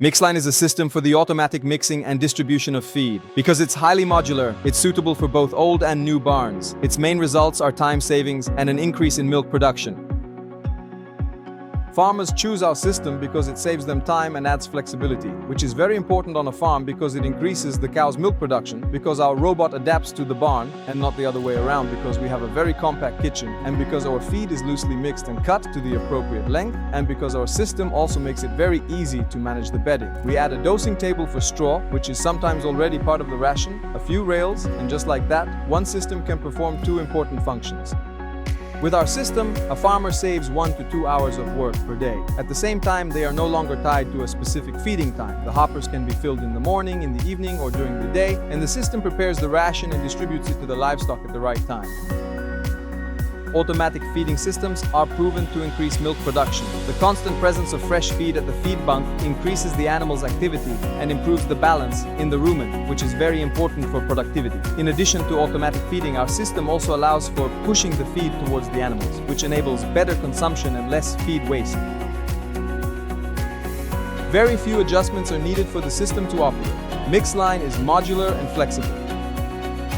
Mixline is a system for the automatic mixing and distribution of feed. Because it's highly modular, it's suitable for both old and new barns. Its main results are time savings and an increase in milk production. Farmers choose our system because it saves them time and adds flexibility, which is very important on a farm because it increases the cow's milk production, because our robot adapts to the barn and not the other way around, because we have a very compact kitchen, and because our feed is loosely mixed and cut to the appropriate length, and because our system also makes it very easy to manage the bedding. We add a dosing table for straw, which is sometimes already part of the ration, a few rails, and just like that, one system can perform two important functions. With our system, a farmer saves 1 to 2 hours of work per day. At the same time, they are no longer tied to a specific feeding time. The hoppers can be filled in the morning, in the evening, or during the day, and the system prepares the ration and distributes it to the livestock at the right time. Automatic feeding systems are proven to increase milk production. The constant presence of fresh feed at the feed bunk increases the animal's activity and improves the balance in the rumen, which is very important for productivity. In addition to automatic feeding, our system also allows for pushing the feed towards the animals, which enables better consumption and less feed waste. Very few adjustments are needed for the system to operate. Mixline is modular and flexible.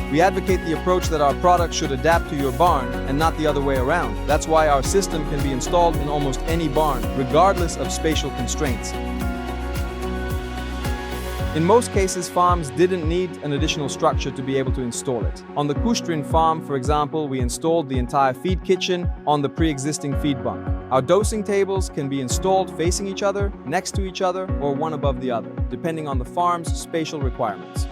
We advocate the approach that our product should adapt to your barn and not the other way around. That's why our system can be installed in almost any barn, regardless of spatial constraints. In most cases, farms didn't need an additional structure to be able to install it. On the Kustrin farm, for example, we installed the entire feed kitchen on the pre-existing feed bunk. Our dosing tables can be installed facing each other, next to each other, or one above the other, depending on the farm's spatial requirements.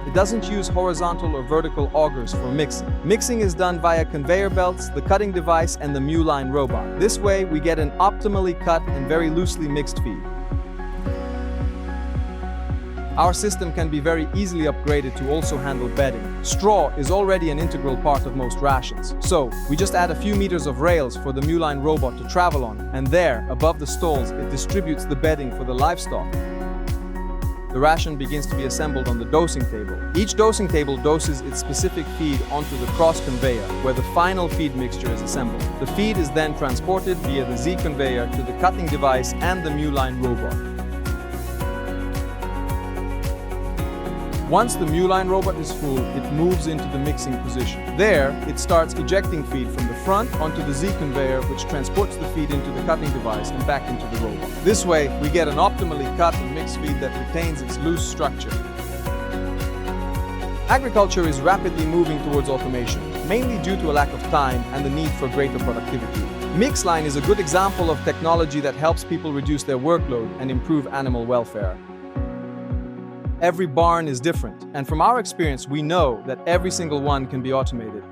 It doesn't use horizontal or vertical augers for mixing. Mixing is done via conveyor belts, the cutting device, and the Mewline robot. This way, we get an optimally cut and very loosely mixed feed. Our system can be very easily upgraded to also handle bedding. Straw is already an integral part of most rations. So, we just add a few meters of rails for the Mewline robot to travel on, and there, above the stalls, it distributes the bedding for the livestock. The ration begins to be assembled on the dosing table. Each dosing table doses its specific feed onto the cross conveyor, where the final feed mixture is assembled. The feed is then transported via the Z conveyor to the cutting device and the Mewline robot. Once the Mewline robot is full, it moves into the mixing position. There, it starts ejecting feed from the front onto the Z conveyor, which transports the feed into the cutting device and back into the robot. This way, we get an optimally cut and mixed feed that retains its loose structure. Agriculture is rapidly moving towards automation, mainly due to a lack of time and the need for greater productivity. Mixline is a good example of technology that helps people reduce their workload and improve animal welfare. Every barn is different, and from our experience, we know that every single one can be automated.